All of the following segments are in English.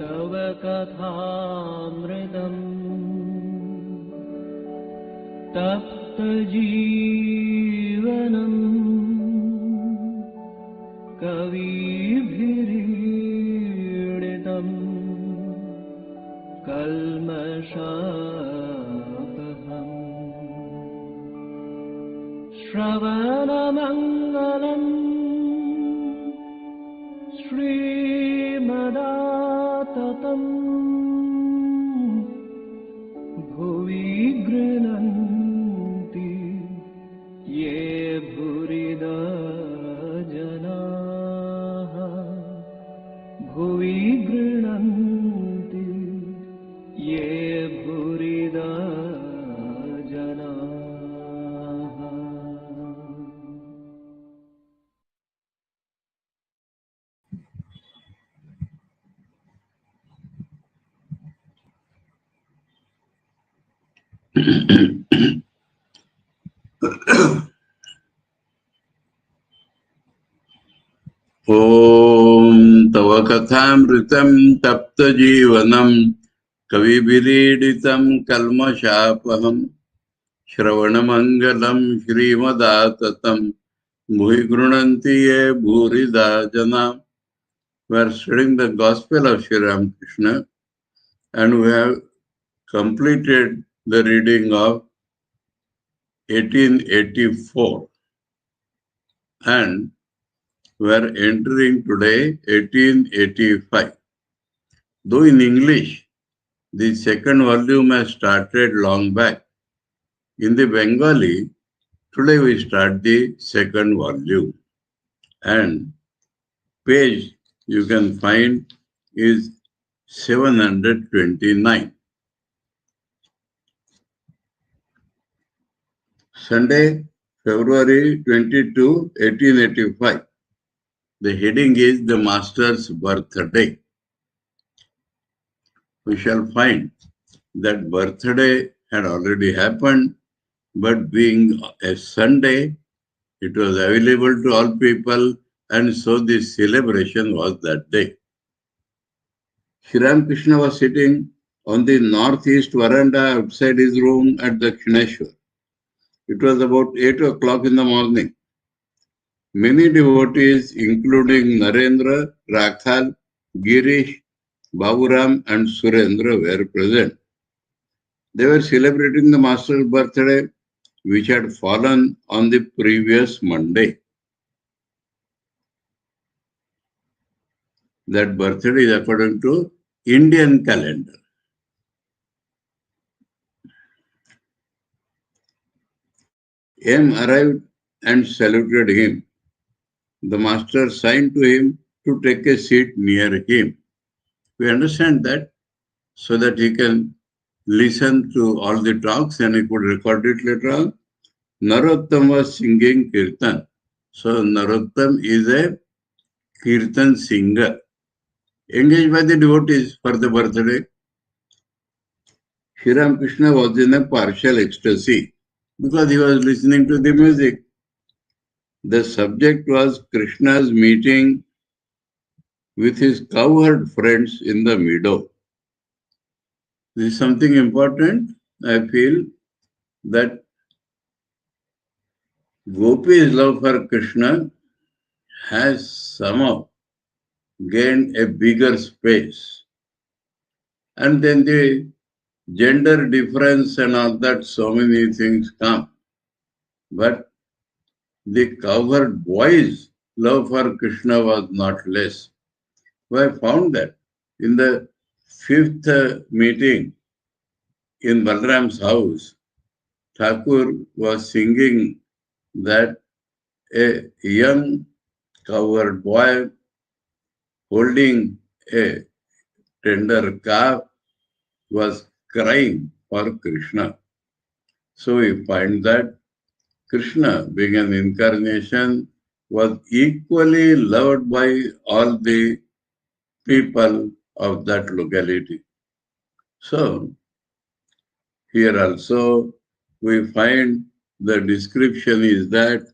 तव कथामृतम् तप्तजीवनम् कविभिरीडितम् कल्मषापहम् श्रवणमङ्गलम् श्रीमदाततम् भुवि गृह्णन्ति ये भूरिदा जनाः भुवि गृह्णन्ति ये भूरिदा जनाः. Om Tava Kathāmritam Tapta Jivanam Kavibiriditam Kalmashapaham Shravanamangalam Shrimadatatam Bhuigrunanti Ye Bhurida Jana. We are studying the Gospel of Sri Ramakrishna and we have completed the reading of 1884 and we are entering today 1885. Though in English, the second volume has started long back. In the Bengali, today we start the second volume. And page you can find is 729. Sunday, February 22, 1885. The heading is the Master's birthday. We shall find that birthday had already happened, but being a Sunday, it was available to all people, and so the celebration was that day. Sri Ramakrishna was sitting on the northeast veranda outside his room at Dakshineshwar. It was about 8 o'clock in the morning. Many devotees, including Narendra, Rakhal, Girish, Baburam and Surendra were present. They were celebrating the Master's birthday, which had fallen on the previous Monday. That birthday is according to Indian calendar. M arrived and saluted him. The Master signed to him to take a seat near him. We understand that so that he can listen to all the talks and he could record it later on. Narottam was singing Kirtan. So Narottam is a Kirtan singer engaged by the devotees for the birthday. Sri Ramakrishna was in a partial ecstasy because he was listening to the music. The subject was Krishna's meeting with his cowherd friends in the meadow. This is something important. I feel that Gopi's love for Krishna has somehow gained a bigger space. And then the gender difference and all that, so many things come. But the cowherd boys' love for Krishna was not less. I found that in the 5th meeting in Balram's house, Thakur was singing that a young cowherd boy holding a tender calf was crying for Krishna. So we find that Krishna, being an incarnation, was equally loved by all the people of that locality. So, here also we find the description is that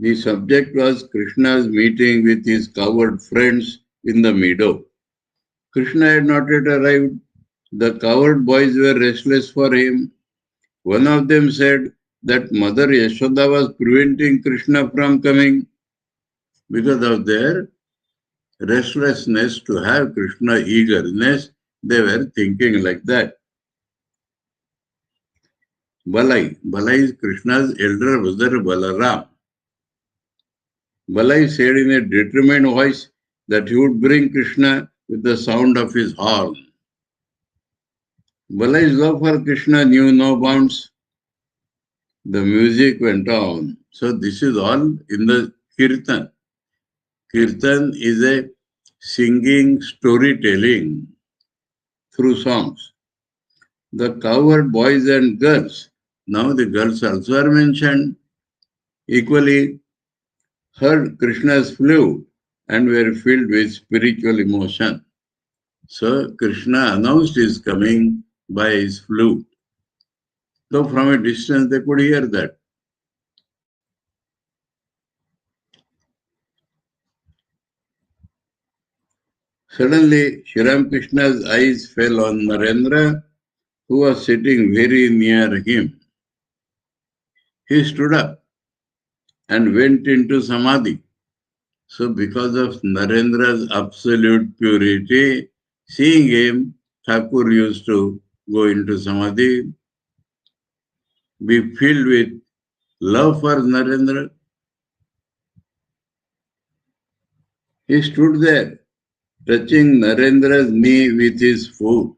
The subject was Krishna's meeting with his cowherd friends in the meadow. Krishna had not yet arrived. The cowherd boys were restless for him. One of them said that Mother Yashoda was preventing Krishna from coming. Because of their restlessness to have Krishna eagerness, they were thinking like that. Balai is Krishna's elder brother Balaram. Balai said in a determined voice that he would bring Krishna with the sound of his horn. Balai's love for Krishna knew no bounds. The music went on. So this is all in the Kirtan. Kirtan is a singing, storytelling through songs. The cowherd boys and girls, now the girls also are mentioned, equally heard Krishna's flute and were filled with spiritual emotion. So Krishna announced his coming by his flute. Though from a distance they could hear that. Suddenly, Sri Ramakrishna's eyes fell on Narendra, who was sitting very near him. He stood up and went into Samadhi. So because of Narendra's absolute purity, seeing him, Thakur used to go into Samadhi, be filled with love for Narendra. He stood there, touching Narendra's knee with his foot.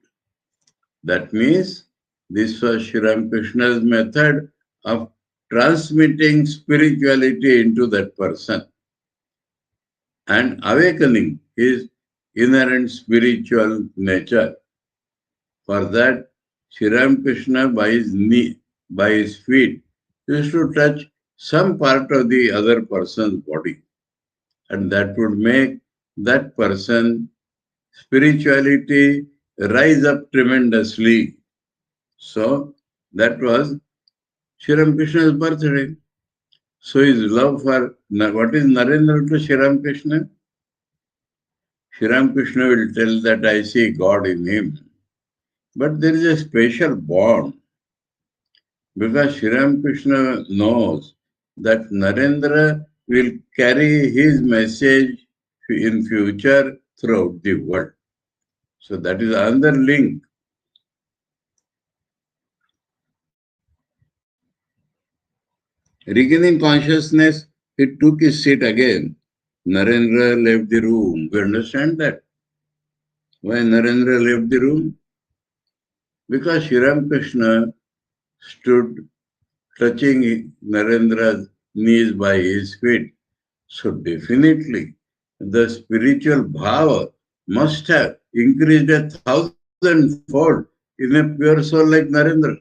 That means this was Sri Ramakrishna's method of transmitting spirituality into that person and awakening his inherent spiritual nature. For that, Sri Ramakrishna by his knee, by his feet, used to touch some part of the other person's body. And that would make that person spirituality rise up tremendously. So that was Sri Ramakrishna's birthday. So his love for what is Narendra to Sri Ramakrishna? Sri Ramakrishna will tell that I see God in him. But there is a special bond because Sri Ramakrishna knows that Narendra will carry his message in future throughout the world. So that is another link. Regaining consciousness, he took his seat again. Narendra left the room. We understand that. Why Narendra left the room? Because Sri Ramakrishna stood touching Narendra's knees by his feet. So definitely the spiritual bhava must have increased 1,000-fold in a pure soul like Narendra.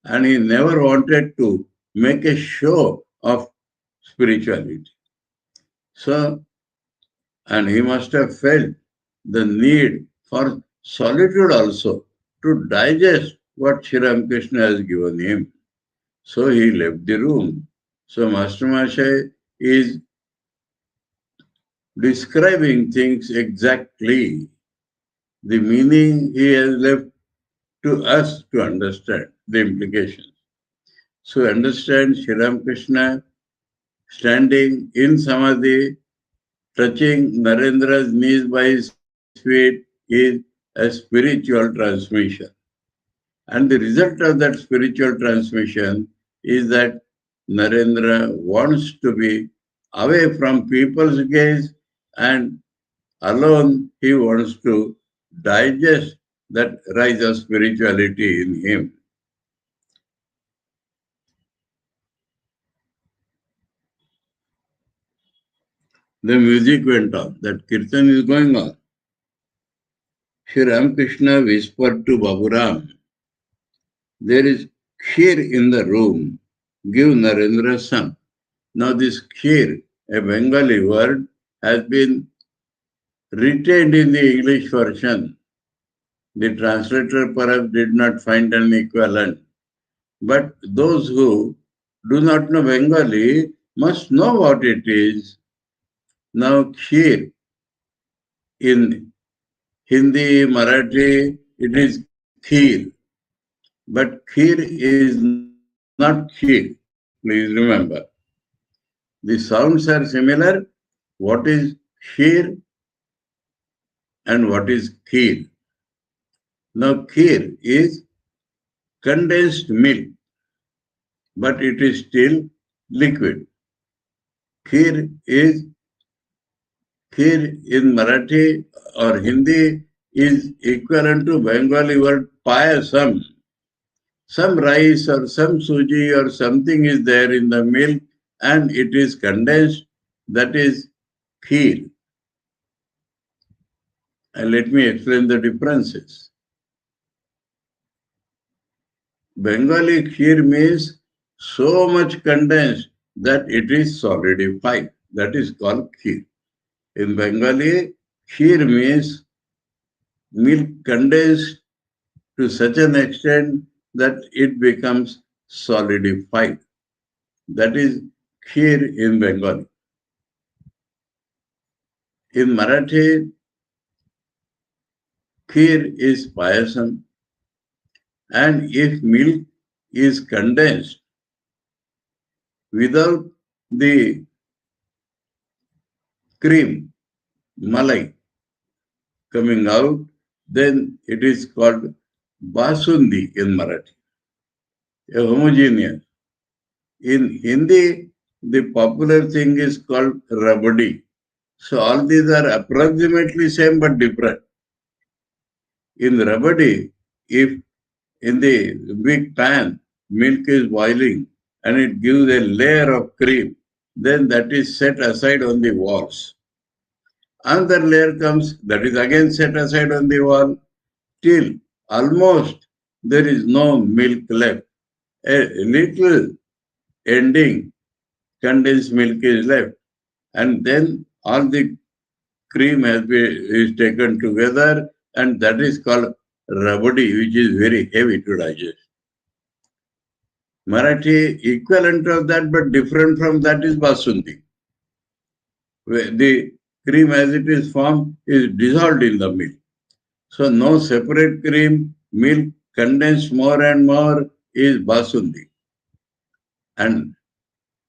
And he never wanted to make a show of spirituality. So, and he must have felt the need for solitude also to digest what Sri Ramakrishna has given him. So he left the room. So Master Mahasaya is describing things exactly. The meaning he has left to us to understand the implications. So understand Sri Ramakrishna standing in Samadhi, touching Narendra's knees by his feet is a spiritual transmission. And the result of that spiritual transmission is that Narendra wants to be away from people's gaze and alone he wants to digest that rise of spirituality in him. The music went on, that kirtan is going on. Sri Ramakrishna whispered to Baburam, there is kheer in the room, give Narendra some. Now this kheer, a Bengali word, has been retained in the English version. The translator perhaps did not find an equivalent. But those who do not know Bengali must know what it is. Now, kheer in Hindi, Marathi, it is kheer. But kheer is not kheer. Please remember. The sounds are similar. What is kheer and what is kheer? Now, kheer is condensed milk, but it is still liquid. Kheer is kheer in Marathi or Hindi is equivalent to Bengali word payasam. Some rice or some suji or something is there in the milk and it is condensed. That is kheer. And let me explain the differences. Bengali kheer means so much condensed that it is solidified. That is called kheer. In Bengali, kheer means milk condensed to such an extent that it becomes solidified. That is kheer in Bengali. In Marathi, kheer is payasam, and if milk is condensed without the cream, malai, coming out, then it is called basundi in Marathi, a homogeneous. In Hindi, the popular thing is called rabdi. So all these are approximately same but different. In rabdi, if in the big pan milk is boiling and it gives a layer of cream, then that is set aside on the walls. Another layer comes, that is again set aside on the wall, till almost there is no milk left. A little ending condensed milk is left, and then all the cream is taken together, and that is called rabdi, which is very heavy to digest. Marathi equivalent of that but different from that is basundi. The cream as it is formed is dissolved in the milk. So no separate cream, milk condensed more and more is basundi. And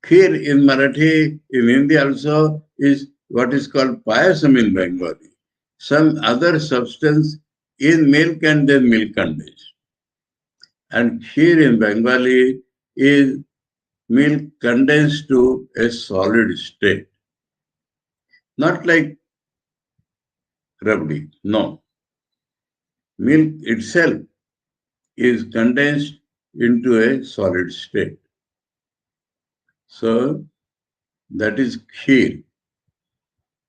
kheer in Marathi, in Hindi also is what is called payasam in Bengali. Some other substance in milk and then milk condensed. And kheer in Bengali is milk condensed to a solid state. Not like rabdi, no. Milk itself is condensed into a solid state. So that is kheer.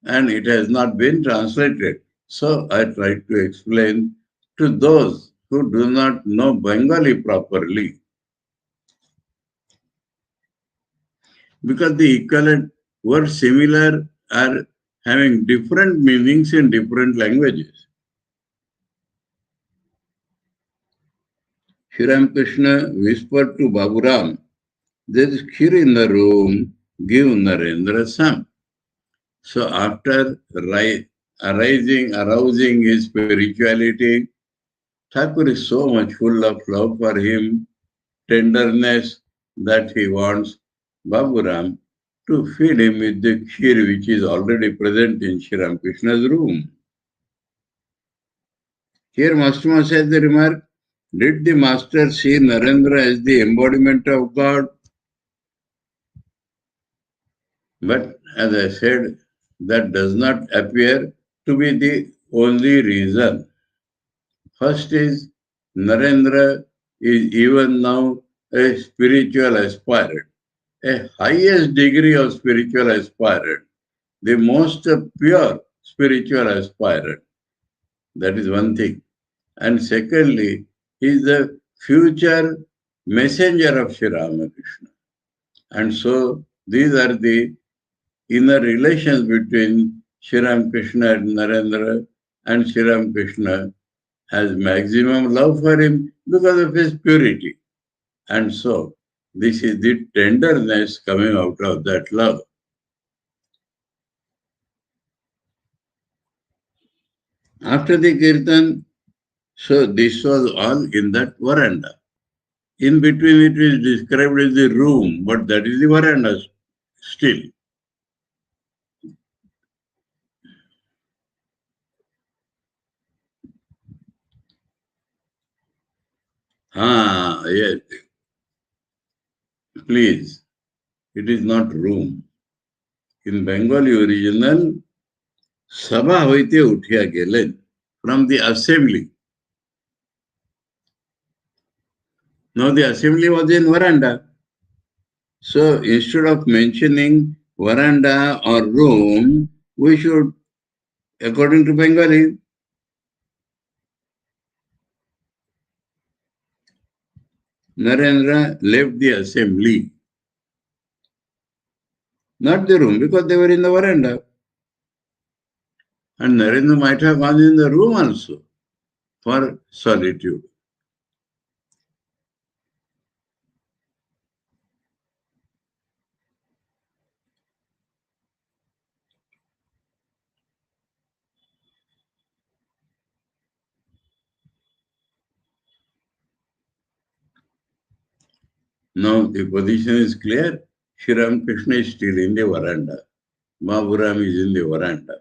And it has not been translated. So I try to explain to those who do not know Bengali properly. Because the equivalent words similar are having different meanings in different languages. Sri Ramakrishna whispered to Baburam, there is kheer in the room, give Narendra some. So after arousing his spirituality, Thakur is so much full of love for him, tenderness, that he wants Baburam to feed him with the kheer which is already present in Sri Ramakrishna's room. Here Master said the remark, did the Master see Narendra as the embodiment of God? But as I said, that does not appear to be the only reason. First is, Narendra is even now a spiritual aspirant, a highest degree of spiritual aspirant, the most pure spiritual aspirant. That is one thing. And secondly, he is the future messenger of Sri Ramakrishna. And so these are the inner relations between Sri Ramakrishna and Narendra, and Sri Ramakrishna has maximum love for him because of his purity. And so This is the tenderness coming out of that love. After the kirtan, so this was all in that veranda. In between it is described as the room, but that is the veranda still. Yes. Please, it is not room. In Bengali original, Sabha hoite uthia gelen from the assembly. Now the assembly was in veranda. So instead of mentioning veranda or room, we should, according to Bengali, Narendra left the assembly. Not the room, because they were in the veranda. And Narendra might have gone in the room also for solitude. Now the position is clear. Sri Ramakrishna is still in the veranda. Baburam is in the veranda.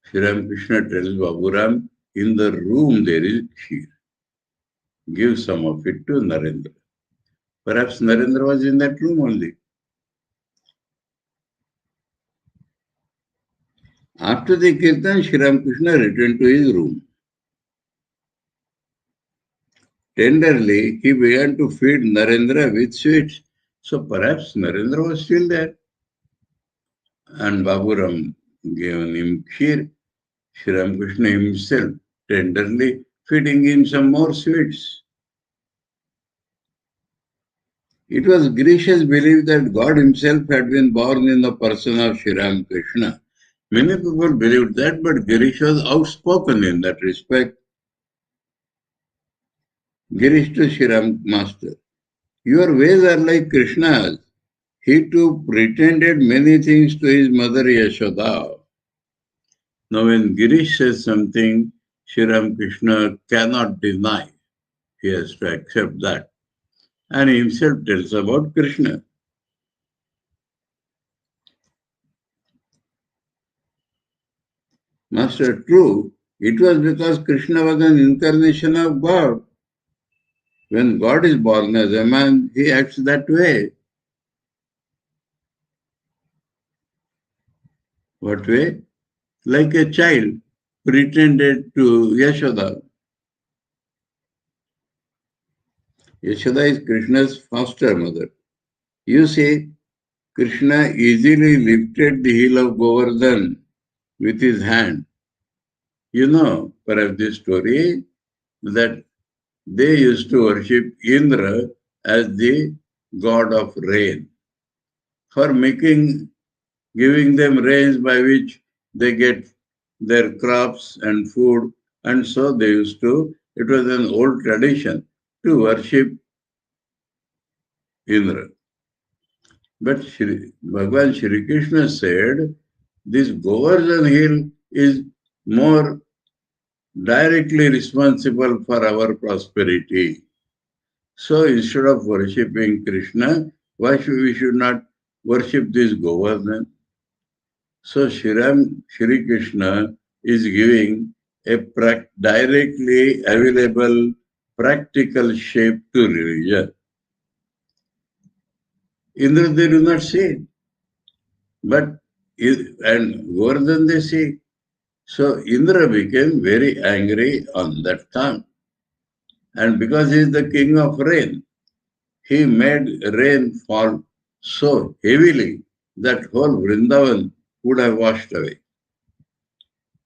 Sri Ramakrishna tells Baburam, in the room there is kheer. Give some of it to Narendra. Perhaps Narendra was in that room only. After the kirtan, Sri Ramakrishna returned to his room. Tenderly, he began to feed Narendra with sweets. So perhaps Narendra was still there. And Baburam gave him kheer. Sri Ramakrishna himself tenderly feeding him some more sweets. It was Girisha's belief that God himself had been born in the person of Sri Ramakrishna. Many people believed that, but Girish was outspoken in that respect. Girish to Sri Ram Master, your ways are like Krishna's. He too pretended many things to his mother Yashoda. Now when Girish says something, Sri Ramakrishna cannot deny. He has to accept that. And he himself tells about Krishna. Master, true, it was because Krishna was an incarnation of God. When God is born as a man, he acts that way. What way? Like a child pretended to Yashoda. Yashoda is Krishna's foster mother. You see, Krishna easily lifted the hill of Govardhan with his hand. You know, perhaps this story, that they used to worship Indra as the god of rain for giving them rains by which they get their crops and food, and so they used to, it was an old tradition to worship Indra. But Bhagavan Shri Krishna said, this Govardhan hill is more directly responsible for our prosperity. So instead of worshipping Krishna, why should we not worship this Govardhan? So Shri Krishna is giving a directly available practical shape to religion. Indra they do not see, but and Govardhan they see. So Indra became very angry on that time. And because he is the king of rain, he made rain fall so heavily that whole Vrindavan would have washed away.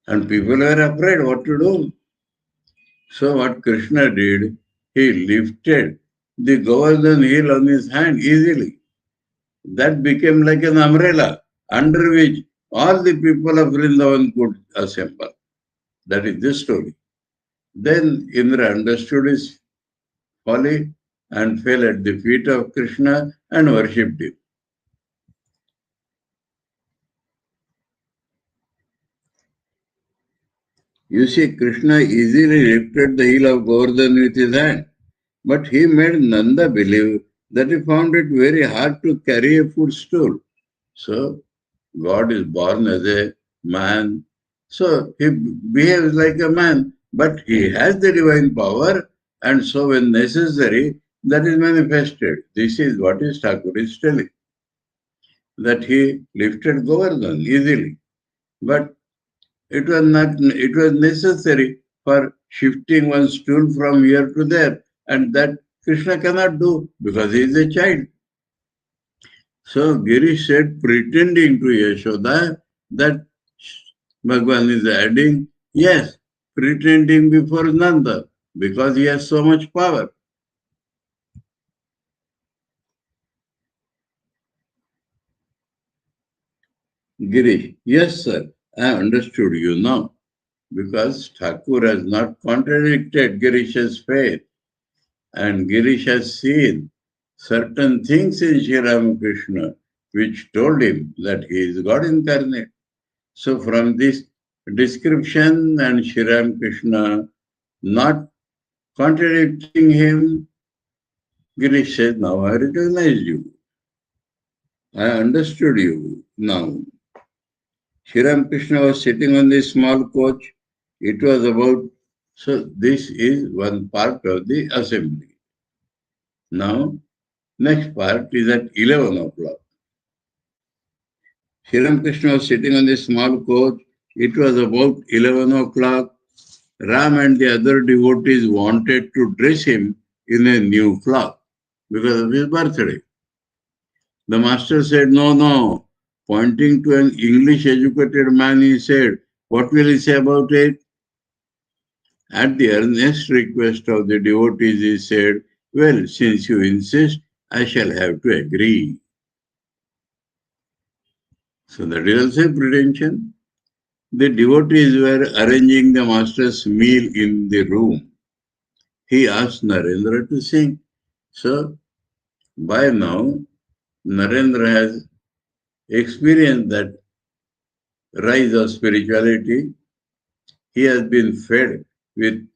And people were afraid what to do. So what Krishna did, he lifted the Govardhan hill on his hand easily. That became like an umbrella under which all the people of Vrindavan could assemble. That is this story. Then Indra understood his folly and fell at the feet of Krishna and worshipped him. You see, Krishna easily lifted the heel of Govardhan with his hand, but he made Nanda believe that he found it very hard to carry a footstool. So, God is born as a man, so he behaves like a man, but he has the divine power, and so when necessary, that is manifested. This is what is Thakur is telling, that he lifted Govardhan easily, but it was necessary for shifting one stool from here to there, and that Krishna cannot do because he is a child. So Girish said, pretending to Yashoda, that Bhagwan is adding, yes, pretending before Nanda, because he has so much power. Girish, yes, sir, I understood you now, because Thakur has not contradicted Girish's faith, and Girish has seen certain things in Sri Ramakrishna which told him that he is God incarnate. So from this description and Sri Ramakrishna not contradicting him, Girish says, now I recognize you. I understood you now. Sri Ramakrishna was sitting on this small coach. It was about, so this is one part of the assembly. Now, next part is at 11 o'clock. Sri Ramakrishna was sitting on this small coach. It was about 11 o'clock. Ram and the other devotees wanted to dress him in a new cloth because of his birthday. The master said, no, no. Pointing to an English educated man, he said, what will he say about it? At the earnest request of the devotees, he said, well, since you insist, I shall have to agree. So that is also a pretension. The devotees were arranging the master's meal in the room. He asked Narendra to sing. So, by now, Narendra has experienced that rise of spirituality. He has been fed with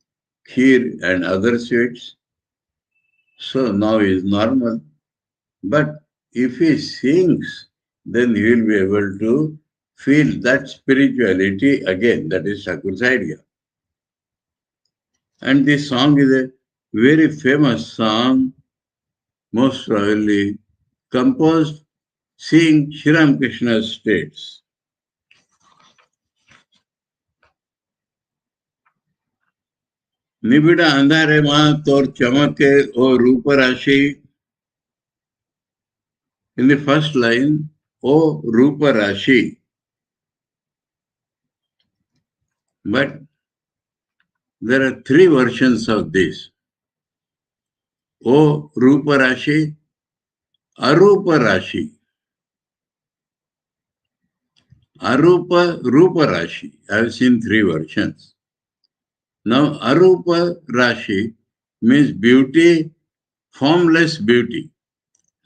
kheer and other sweets. So now he is normal. But if he sings, then he will be able to feel that spirituality again. That is Thakur's idea. And this song is a very famous song, most probably composed seeing Sri Ramakrishna's states. निबिड़ अंधारे मां तोर चमके ओ रूप राशि. In the first line, O Rupa Rashi. But there are three versions of this. O Rupa Rashi, Arupa Rashi. Arupa, Rupa Rashi. I have seen three versions. Now, Arupa Rashi means beauty, formless beauty.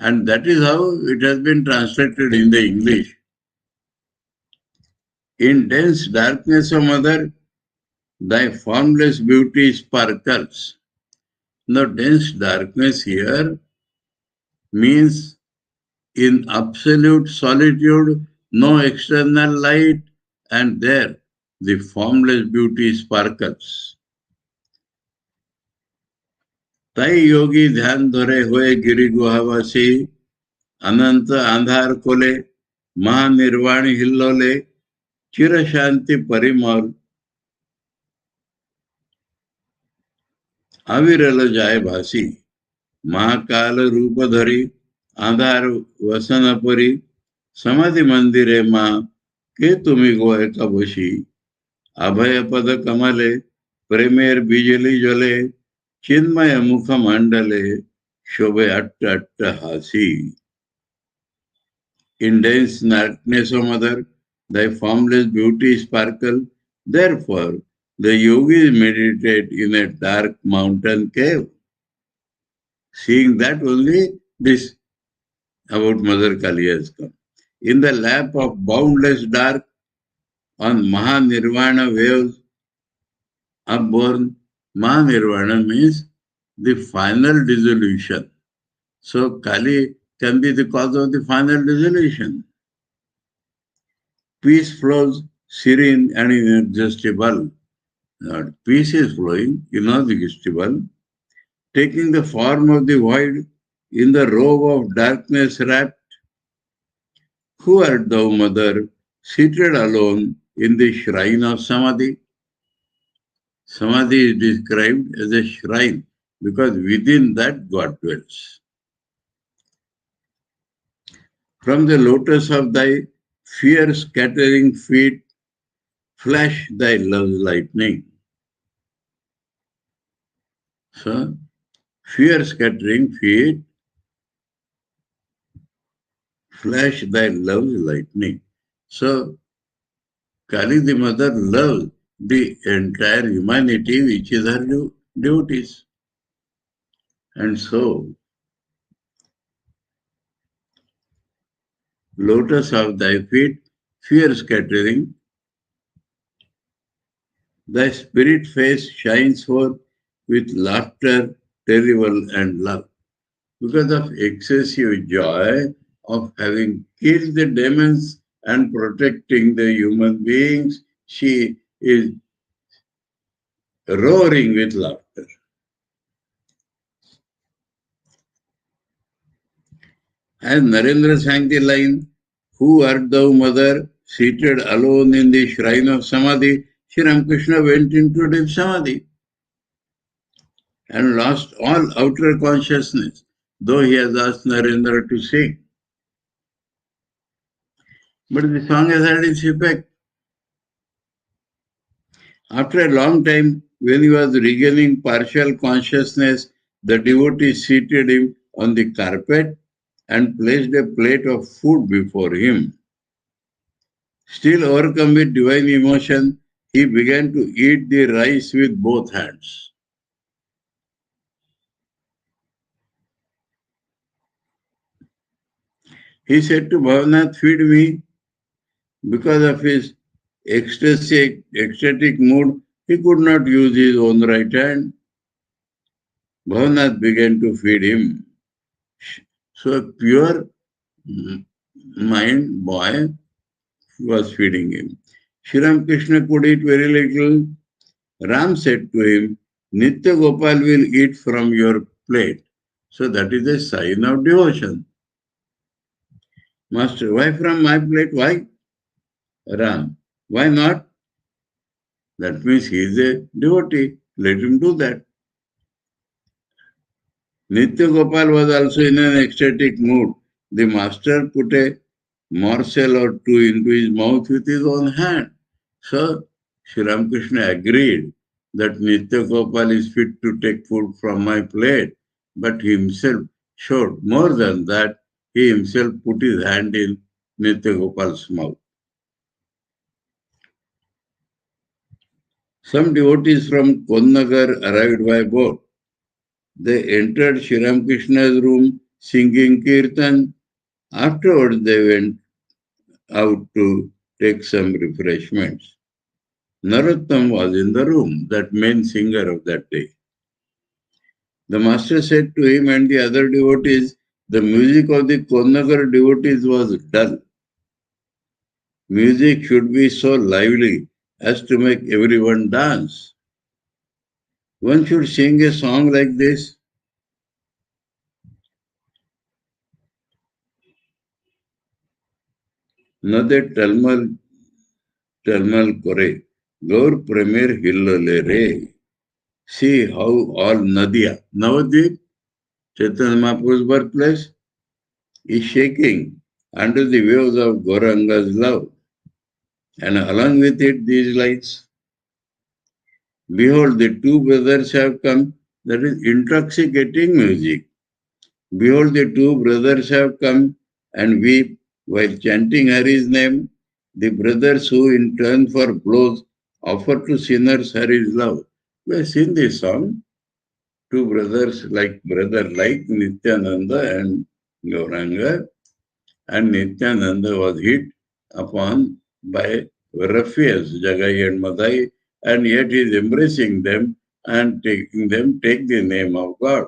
And that is how it has been translated in the English. In dense darkness, O mother, thy formless beauty sparkles. Now, dense darkness here means in absolute solitude, no external light, and there the formless beauty sparkles. ताई योगी ध्यान धरे हुए गिरि गुहावासी अनंत आंधार कोले महानिर्वाण हिल्लोले चिर शांति परिमल अविरल जाय भासी महाकाल रूप धरी आधार वसन परी समाधि मंदिरे मां के तुम्ही गो एका बशी अभय पद कमले प्रेमेर बिजली जले चिन्मय मुख मंडले शोभे अट्ट अट्ट हासी. In dense darkness, O mother, thy formless beauty sparkle. Therefore, the yogis meditate in a dark mountain cave. Seeing that only this about Mother Kali has come. In the lap of boundless dark, on Mahanirvana waves upborne, Mahanirvana means the final dissolution. So Kali can be the cause of the final dissolution. Peace flows serene and inexhaustible. Peace is flowing, inexhaustible, taking the form of the void in the robe of darkness wrapped. Who art thou, mother, seated alone in the shrine of Samadhi? Samadhi is described as a shrine because within that God dwells. From the lotus of thy fear-scattering feet, flash thy love's lightning. So, fear-scattering feet, flash thy love's lightning. So, Kali the mother loves the entire humanity, which is her devotees. And so, lotus of thy feet, fear scattering, thy spirit face shines forth with laughter, terrible and love. Because of excessive joy of having killed the demons and protecting the human beings, she is roaring with laughter. As Narendra sang the line, who art thou, mother, seated alone in the shrine of Samadhi, Sri Ramakrishna went into deep Samadhi and lost all outer consciousness, though he has asked Narendra to sing. But the song has had its effect. After a long time, when he was regaining partial consciousness, the devotee seated him on the carpet and placed a plate of food before him. Still overcome with divine emotion, he began to eat the rice with both hands. He said to Bhavanath, feed me. Because of his ecstatic mood, he could not use his own right hand. Bhavanath began to feed him. So a pure mind boy was feeding him. Sri Ramakrishna could eat very little. Ram said to him, Nitya Gopal will eat from your plate. So that is a sign of devotion. Master, why from my plate? Why? Ram, why not? That means he is a devotee. Let him do that. Nitya Gopal was also in an ecstatic mood. The master put a morsel or two into his mouth with his own hand. So Sri Ramakrishna agreed that Nitya Gopal is fit to take food from my plate, but he himself showed more than that. He himself put his hand in Nitya Gopal's mouth. Some devotees from Konnagar arrived by boat. They entered Sri Ramakrishna's room singing kirtan. Afterwards, they went out to take some refreshments. Narottam was in the room, that main singer of that day. The master said to him and the other devotees, the music of the Konnagar devotees was dull. Music should be so lively as to make everyone dance. One should sing a song like this. Nade talmal kore, gaur premier hillole re. See how all Nadia, Navadvip, Chaitanya Mahaprabhu's birthplace, is shaking under the waves of Gauranga's love. And along with it, these lights. Behold, the two brothers have come. That is intoxicating music. Behold, the two brothers have come and weep while chanting Hari's name. The brothers who in turn for blows offer to sinners Hari's love. We have seen this song. two brothers like Nityananda and Gauranga, and Nityananda was hit upon by ruffians, Jagai and Madai, and yet he is embracing them and taking them, take the name of God.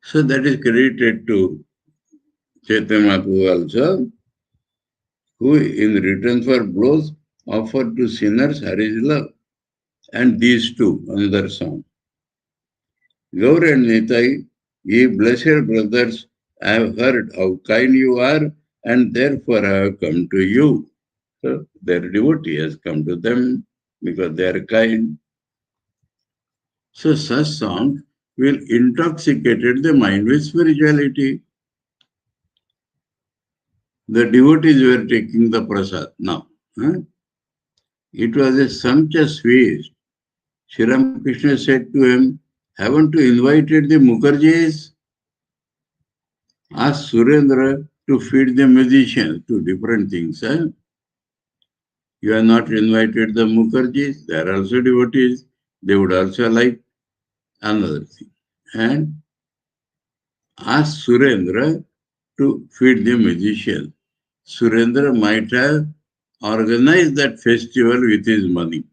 So that is credited to Chaitanya Mahaprabhu also, who in return for blows offered to sinners Hari's love. And these two, another song. Gaur and Nitai, ye blessed brothers, I have heard how kind you are, and therefore I have come to you. So their devotee has come to them because they are kind. So such song will intoxicate the mind with spirituality. The devotees were taking the prasad now. It was a sumptuous feast. Sri Ramakrishna said to him, haven't you invited the Mukherjees? Ask Surendra to feed the musicians to different things. You have not invited the Mukherjees. They are also devotees. They would also like another thing. And ask Surendra to feed the musicians. Surendra might have organized that festival with his money.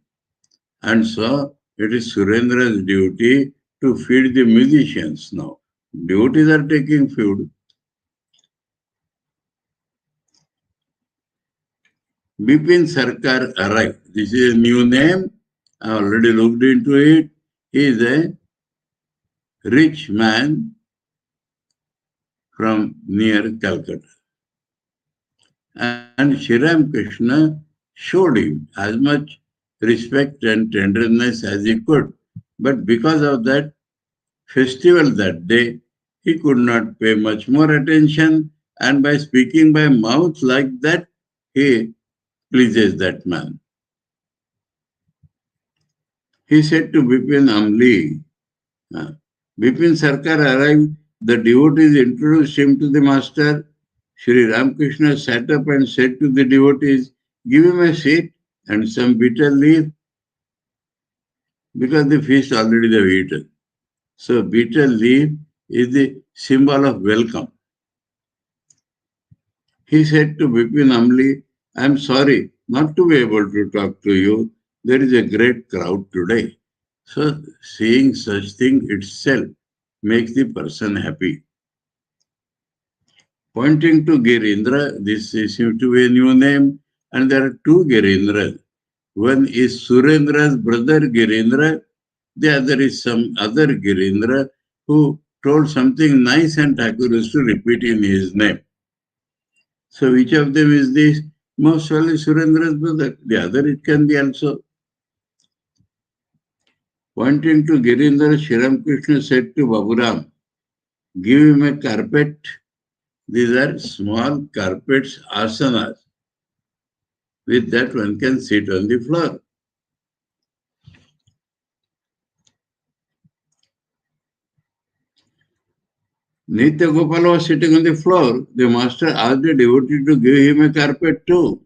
And so it is Surendra's duty to feed the musicians now. Devotees are taking food. Bipin Sarkar arrived. This is a new name. I already looked into it. He is a rich man from near Calcutta. And Sri Ramakrishna showed him as much respect and tenderness as he could. But because of that festival that day, he could not pay much more attention. And by speaking by mouth like that, he pleases that man. He said to Bipin Amli, Bipin Sarkar arrived, the devotees introduced him to the master. Sri Ramakrishna sat up and said to the devotees, give him a seat and some bitter leaf, because the feast already they have eaten. So bitter leaf is the symbol of welcome. He said to Bipin Amli, I am sorry not to be able to talk to you. There is a great crowd today. So seeing such thing itself makes the person happy. Pointing to Girindra, this seems to be a new name, and there are two Girindras. One is Surendra's brother Girindra, the other is some other Girindra who told something nice and Thakur used to repeat in his name. So which of them is this? Most surely Surendra's brother. The other it can be also. Pointing to Girindra, Sri Ramakrishna said to Baburam, give him a carpet. These are small carpets, asanas. With that one can sit on the floor. Nitya Gopal was sitting on the floor. The master asked the devotee to give him a carpet too.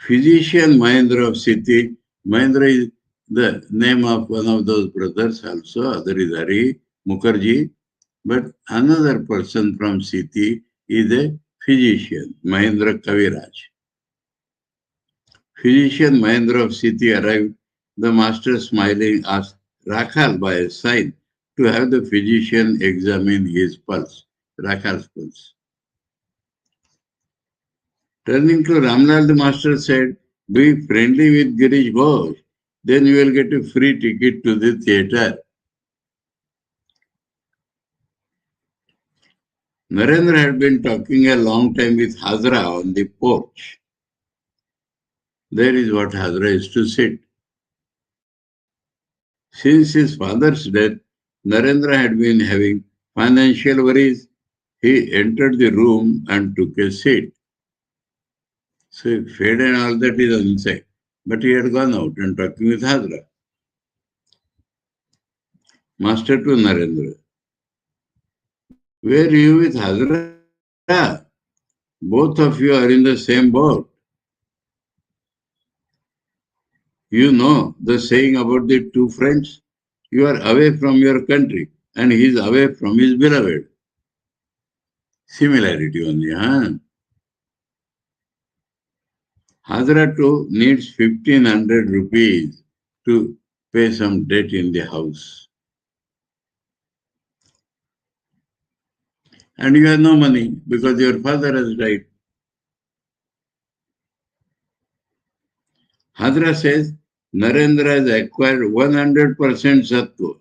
Physician Mahendra of Siti. Mahendra is the name of one of those brothers also. Other is Hari Mukherjee. But another person from Siti is a physician, Mahendra Kaviraj. Physician Mahendra of Siti arrived. The master smiling asked Rakhal by a sign to have the physician examine his pulse, Rakhal's pulse. Turning to Ramlal, the master said, be friendly with Girish Ghosh, then you will get a free ticket to the theatre. Narendra had been talking a long time with Hazra on the porch. There is what Hazra is to sit. Since his father's death, Narendra had been having financial worries. He entered the room and took a seat. So fed and all that is inside. But he had gone out and talking with Hazra. Master to Narendra. Where are you with Hazra? Both of you are in the same boat. You know the saying about the two friends? You are away from your country and he is away from his beloved. Similarity only, huh? Hazra too needs 1500 rupees to pay some debt in the house. And you have no money because your father has died. Hadra says Narendra has acquired 100% sattva,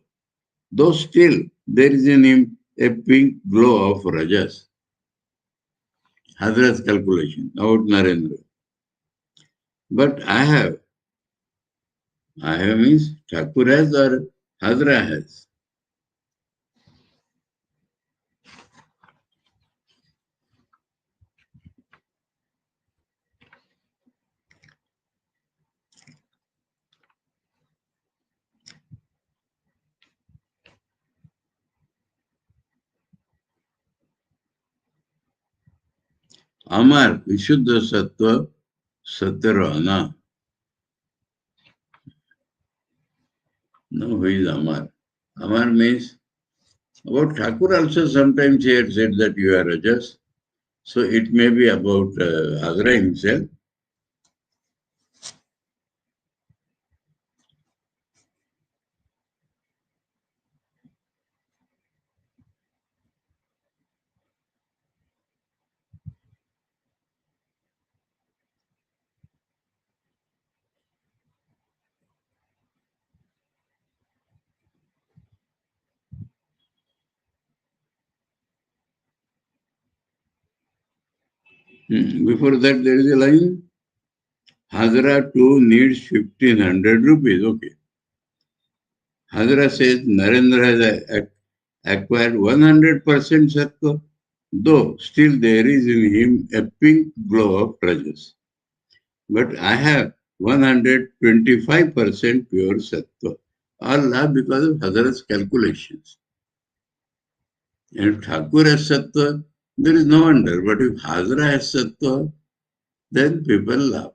though still there is in him a pink glow of rajas. Hadra's calculation about Narendra. But I have means Thakur has or Hadra has. Amar Vishuddha Sattva Satyarana. No, who is Amar? Amar means about Thakur also sometimes he had said that you are Rajas. So it may be about Hadra himself. Before that there is a line. Hadra too needs 1500 rupees. Okay. Hadra says Narendra has acquired 100% sattva, though still there is in him a pink glow of rajas. But I have 125% pure sattva. All are because of Hadra's calculations. And if Thakur has sattva, there is no wonder. But if Hadra has sattva, then people laugh.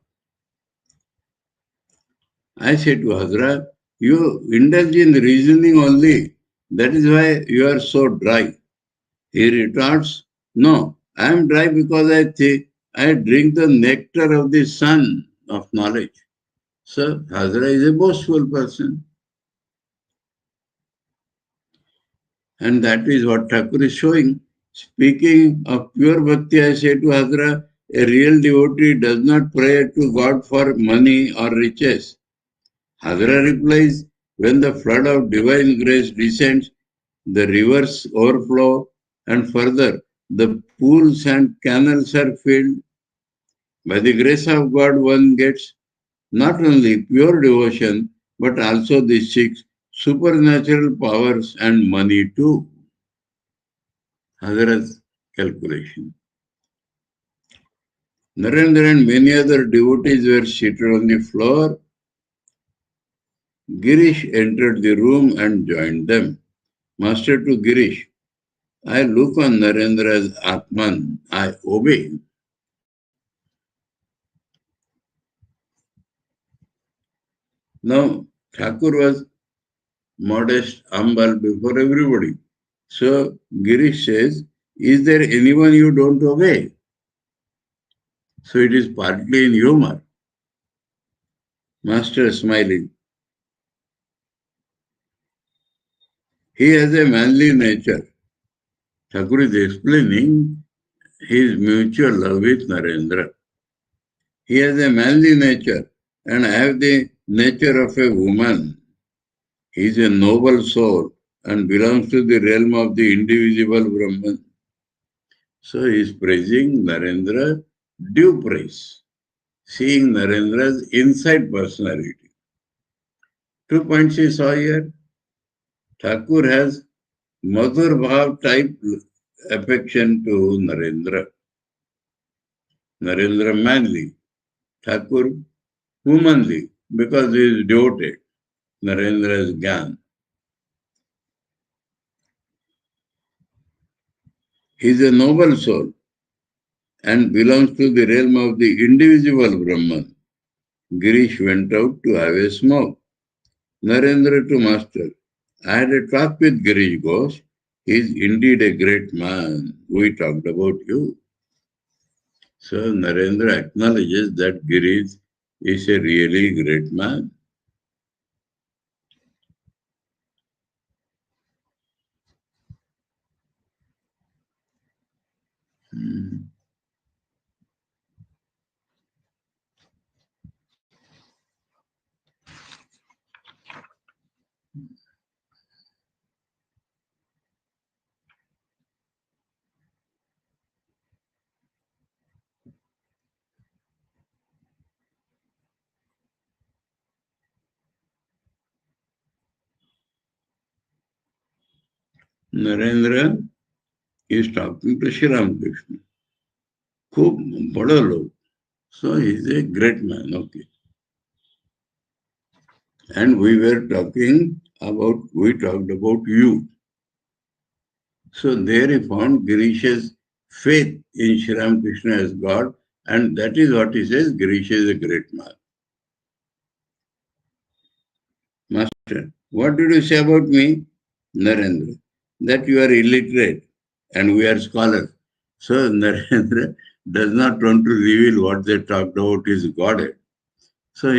I say to Hadra, you indulge in reasoning only. That is why you are so dry. He retorts, no, I am dry because I drink the nectar of the sun of knowledge. So Hadra is a boastful person. And that is what Thakur is showing. Speaking of pure bhakti, I say to Hadra, a real devotee does not pray to God for money or riches. Hadra replies, when the flood of divine grace descends, the rivers overflow, and further, the pools and canals are filled. By the grace of God, one gets not only pure devotion, but also the six supernatural powers and money too. Hadra's calculation. Narendra and many other devotees were seated on the floor. Girish entered the room and joined them. Master to Girish, I look on Narendra as Atman, I obey him. Now, Thakur was modest, humble before everybody. So, Girish says, is there anyone you don't obey? So, it is partly in humor. Master smiling. He has a manly nature. Thakur is explaining his mutual love with Narendra. He has a manly nature and I have the nature of a woman. He is a noble soul and belongs to the realm of the indivisible Brahman. So he is praising Narendra due praise, seeing Narendra's inside personality. 2 points he saw here. Thakur has Madhur Bhav type affection to Narendra. Narendra manly, Thakur womanly because he is devoted. Narendra is Gyan. He is a noble soul and belongs to the realm of the indivisible Brahman. Girish went out to have a smoke. Narendra to Master. I had a talk with Girish Ghosh. He is indeed a great man. We talked about you. So Narendra acknowledges that Girish is a really great man. Narendra is talking to Sri Ramakrishna. खूब बड़ा लोग. So he is a great man. Okay. And we talked about you. So there he found Girish's faith in Sri Ramakrishna as God, and that is what he says, Girish is a great man. Master, what did you say about me? Narendra, that you are illiterate and we are scholars. So Narendra does not want to reveal what they talked about is Godhead. So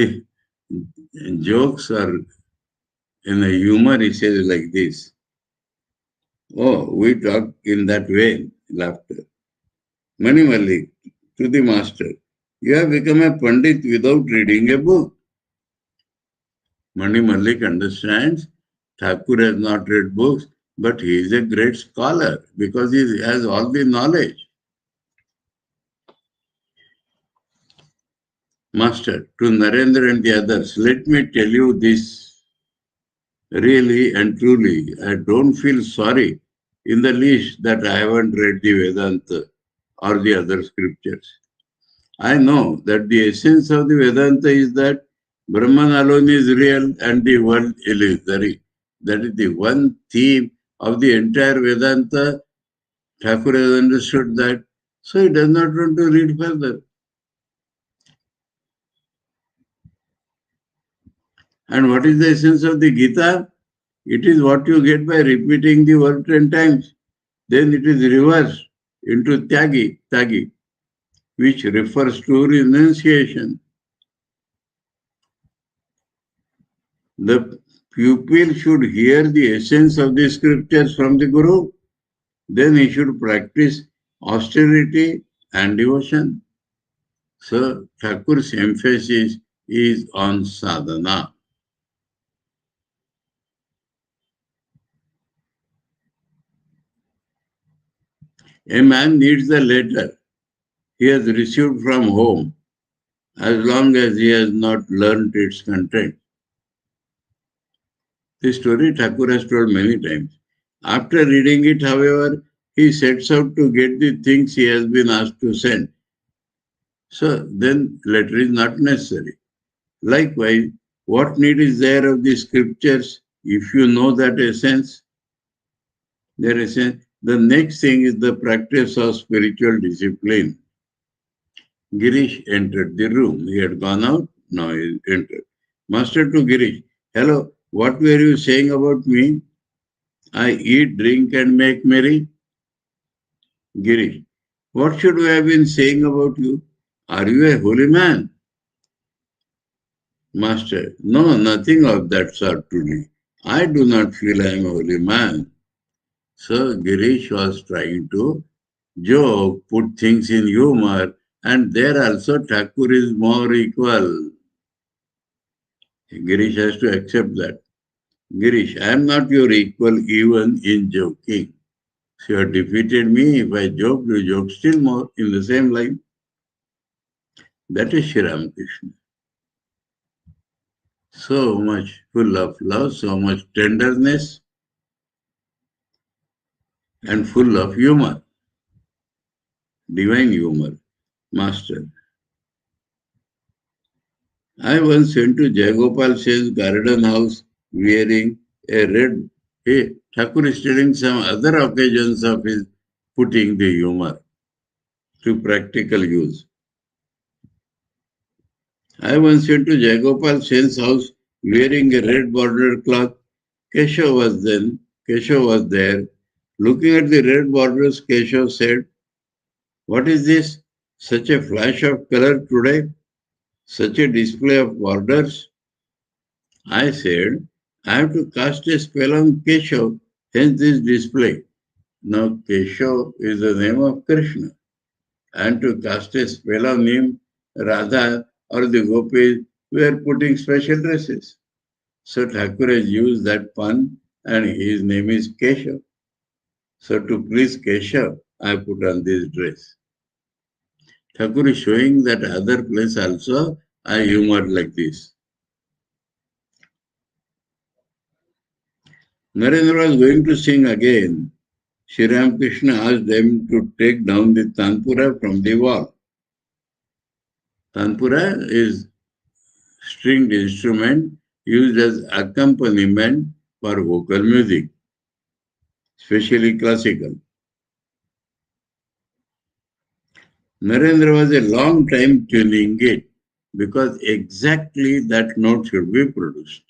jokes are in a humor, he says like this. Oh, we talk in that way, laughter. Mani Malik, to the master, you have become a Pandit without reading a book. Mani Malik understands Thakur has not read books, but he is a great scholar because he has all the knowledge. Master, to Narendra and the others, let me tell you this really and truly. I don't feel sorry in the least that I haven't read the Vedanta or the other scriptures. I know that the essence of the Vedanta is that Brahman alone is real and the world illusory. That is the one theme of the entire Vedanta. Thakur has understood that, so he does not want to read further. And what is the essence of the Gita? It is what you get by repeating the word 10 times. Then it is reversed into Tyagi, which refers to renunciation. The pupil should hear the essence of the scriptures from the Guru. Then he should practice austerity and devotion. So Thakur's emphasis is on sadhana. A man needs the letter he has received from home as long as he has not learnt its content. This story Thakur has told many times. After reading it, however, he sets out to get the things he has been asked to send. So then letter is not necessary. Likewise, what need is there of the scriptures if you know that essence? Their essence. The next thing is the practice of spiritual discipline. Girish entered the room. He had gone out, now he entered. Master to Girish, hello, what were you saying about me? I eat, drink and make merry. Girish, what should we have been saying about you? Are you a holy man? Master, no, nothing of that sort truly. I do not feel I am a holy man. So Girish was trying to joke, put things in humor, and there also Thakur is more equal. Girish has to accept that. Girish, I am not your equal even in joking. So you have defeated me. If I joke, you joke still more in the same line. That is Sri Ramakrishna. So much full of love, so much tenderness, and full of humor. Divine humor. Master. I once went to Jayagopal Seth's garden house wearing a red. Hey, Thakur is telling some other occasions of his putting the humor to practical use. I once went to Jayagopal Sen's house wearing a red bordered cloth. Keshav was there. Looking at the red borders, Keshav said, "What is this? Such a flash of color today? Such a display of borders?" I said, "I have to cast a spell on Keshav, hence this display." Now, Keshav is the name of Krishna, and to cast a spell on him, Radha or the gopis were putting special dresses. So Thakur has used that pun, and his name is Keshav. So to please Keshav, I put on this dress. Thakur is showing that other place also I humored like this. Narendra was going to sing again. Sri Ramakrishna asked them to take down the tanpura from the wall. Tanpura is stringed instrument used as accompaniment for vocal music, especially classical. Narendra was a long time tuning it because exactly that note should be produced.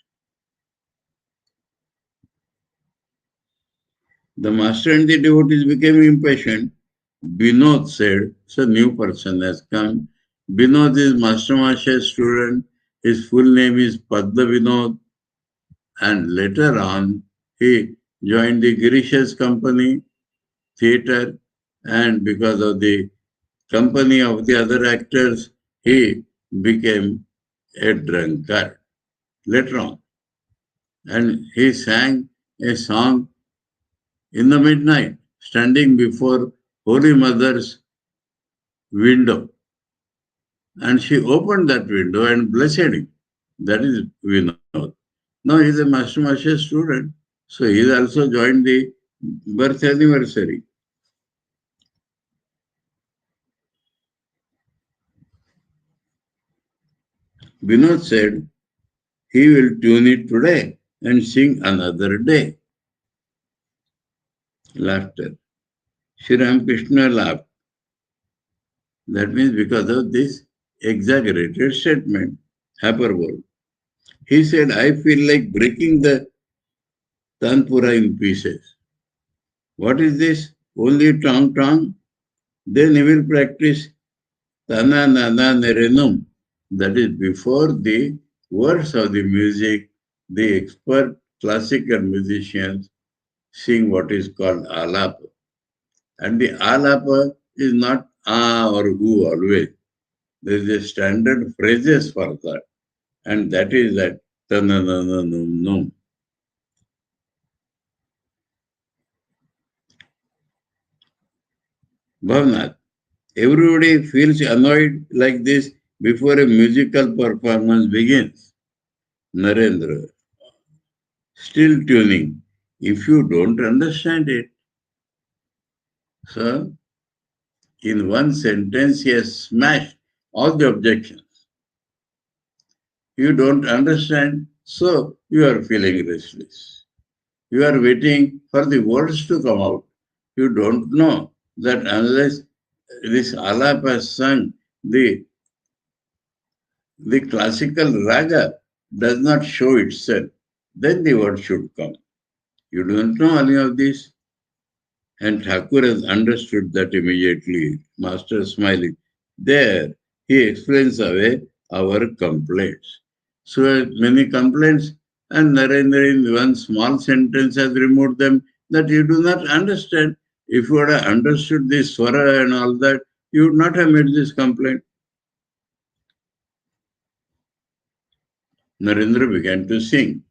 The master and the devotees became impatient. Vinod said, "So new person has come. Vinod is Master Master's student. His full name is Padma Vinod." And later on, he joined the Girish's company, theatre, and because of the company of the other actors, he became a drunkard later on. And he sang a song in the midnight, standing before Holy Mother's window. And she opened that window and blessed him. That is Vinod. Now he is a Master student, so he has also joined the birth anniversary. Vinod said he will tune it today and sing another day. Laughter. Sri Ramakrishna laughed. That means because of this exaggerated statement, hyperbole. He said, "I feel like breaking the tanpura in pieces." What is this? Only tong. Then he will practice tana nana nerenum. That is before the words of the music, the expert classical musicians sing what is called alapa. And the alapa is not ah or who always. There is a standard phrases for that. And that is that tananananum. Bhavnath. Everybody feels annoyed like this before a musical performance begins. Narendra. Still tuning. If you don't understand it. So, in one sentence, he has smashed all the objections. You don't understand, so you are feeling restless. You are waiting for the words to come out. You don't know that unless this alap has sung, the classical raga does not show itself, then the word should come. You don't know any of this. And Thakur has understood that immediately. Master smiling. There, he explains away our complaints. So many complaints, and Narendra in one small sentence has removed them that you do not understand. If you had understood this swara and all that, you would not have made this complaint. Narendra began to sing.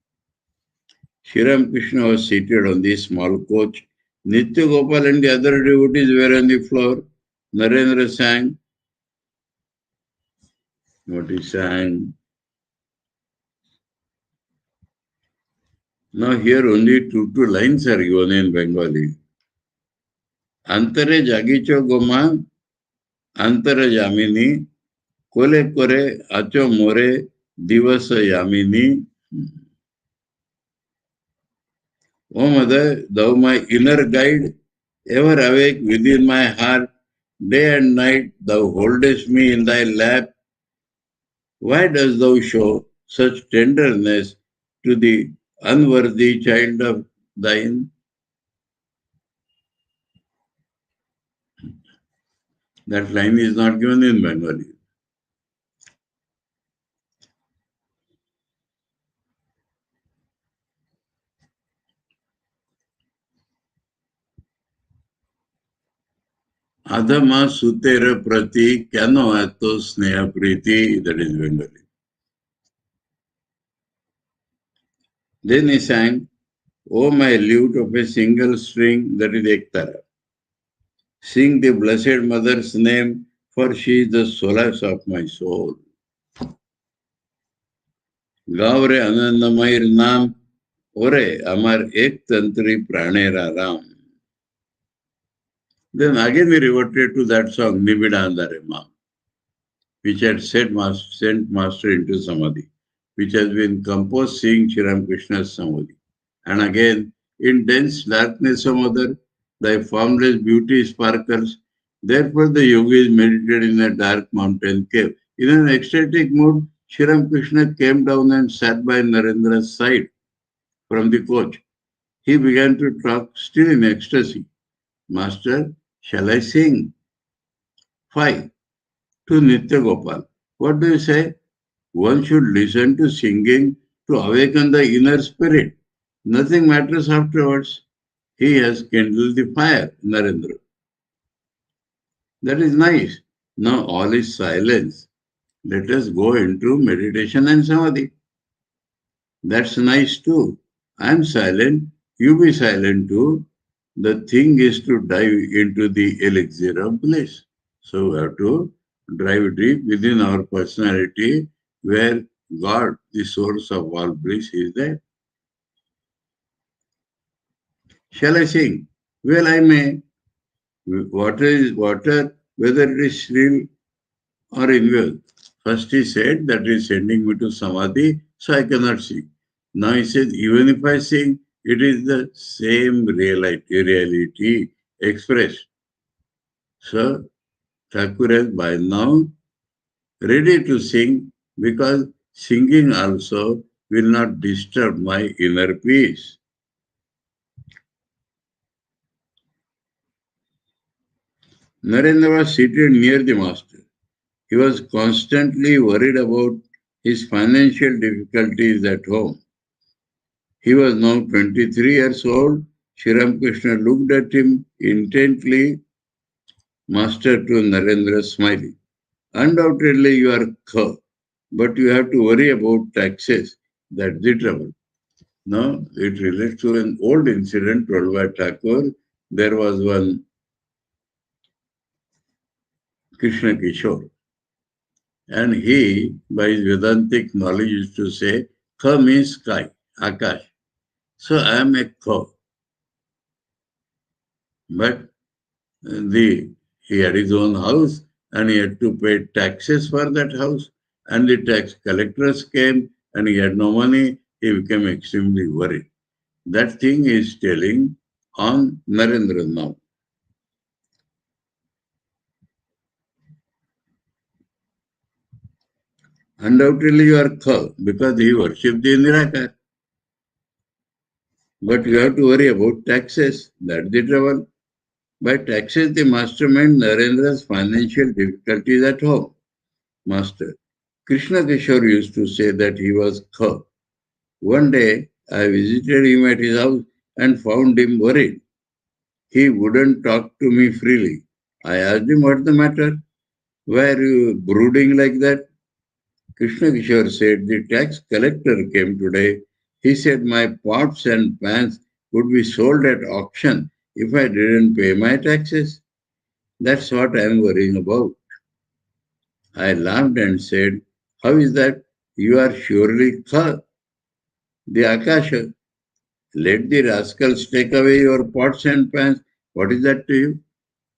Sri Ramakrishna was seated on the small coach. Nitya Gopal and the other devotees were on the floor. Narendra sang. What he sang. Now here only two lines are given in Bengali. Antare jagicho goma, antara yamini, kole kore acho more, divasa yamini. O Mother, thou my inner guide, ever awake within my heart, day and night thou holdest me in thy lap. Why dost thou show such tenderness to the unworthy child of thine? That line is not given in Bengali. Adhama sutera prati kyano ato sneha priti, that is Bengali. Then he sang, O my lute of a single string, that is Ektara. Sing the Blessed Mother's name, for she is the solace of my soul. Gaure Anandamair Nam, Ore Amar Ek Tantri Pranera Ram. Then again he reverted to that song, Nibida Andare Ma, which had sent Master into Samadhi, which has been composed seeing Sri Ramakrishna's Samadhi. And again, in dense darkness, O Mother, thy formless beauty sparkles. Therefore, the yogis meditated in a dark mountain cave. In an ecstatic mood, Sri Ramakrishna came down and sat by Narendra's side from the coach. He began to talk, still in ecstasy. Master, shall I sing? 5. To Nitya Gopal. What do you say? One should listen to singing to awaken the inner spirit. Nothing matters afterwards. He has kindled the fire, Narendra. That is nice. Now all is silence. Let us go into meditation and samadhi. That's nice too. I am silent. You be silent too. The thing is to dive into the elixir of bliss. So we have to drive deep within our personality where God, the source of all bliss, is there. Shall I sing? Well, I may. Water is water, whether it is shrill or inwell. First he said that is sending me to samadhi, so I cannot sing. Now he says, even if I sing, it is the same reality expressed. So Thakur is by now ready to sing because singing also will not disturb my inner peace. Narendra was seated near the master. He was constantly worried about his financial difficulties at home. He was now 23 years old. Sri Ramakrishna looked at him intently, Master to Narendra smiling. Undoubtedly you are Kha, but you have to worry about taxes. That's the trouble. Now, it relates to an old incident told by Thakur. There was one Krishna Kishore, and he, by his Vedantic knowledge, used to say, Kha means sky, Akash. So I am a Kha. But he had his own house and he had to pay taxes for that house. And the tax collectors came and he had no money. He became extremely worried. That thing is telling on Narendra now. Undoubtedly you are Kha because he worshipped the Nirakar. But you have to worry about taxes. That's the trouble. By taxes, the master meant Narendra's financial difficulties at home. Master. Krishna Kishore used to say that he was Kha. One day, I visited him at his house and found him worried. He wouldn't talk to me freely. I asked him, what's the matter? Why are you brooding like that? Krishna Kishore said, the tax collector came today. He said my pots and pans would be sold at auction if I didn't pay my taxes. That's what I am worrying about. I laughed and said, how is that? You are surely Kha, the Akasha. Let the rascals take away your pots and pans. What is that to you?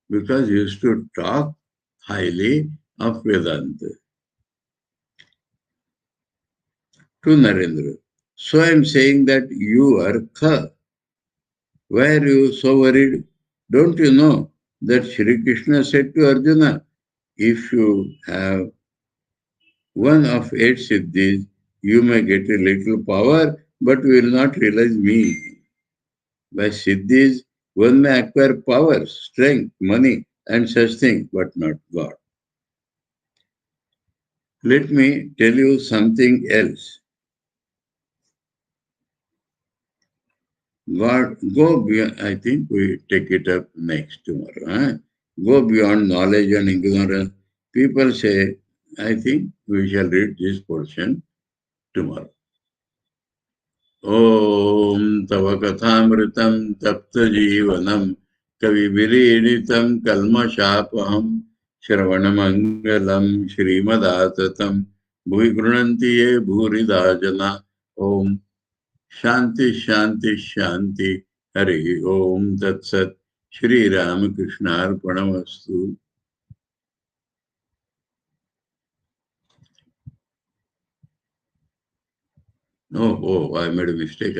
Because you used to talk highly of Vedanta. To Narendra. So I am saying that you are Kha. Why are you so worried? Don't you know that Sri Krishna said to Arjuna, if you have one of 8 siddhis, you may get a little power, but will not realize me. By siddhis, one may acquire power, strength, money, and such things, but not God. Let me tell you something else. God, go beyond, I think we take it up next tomorrow. Go beyond knowledge and ignorance. People say, I think we shall read this portion tomorrow. ॐ तव कथामृतं तप्तजीवनं कविभिरीडितं कल्मषापहं श्रवणमङ्गलं श्रीमदाततं भुवि गृह्णन्ति ये भूरिदा जना ॐ शान्ति शान्ति शान्ति हरि ॐ तत्सत् श्रीरामकृष्णार्पणमस्तु. Oh, I made a mistake.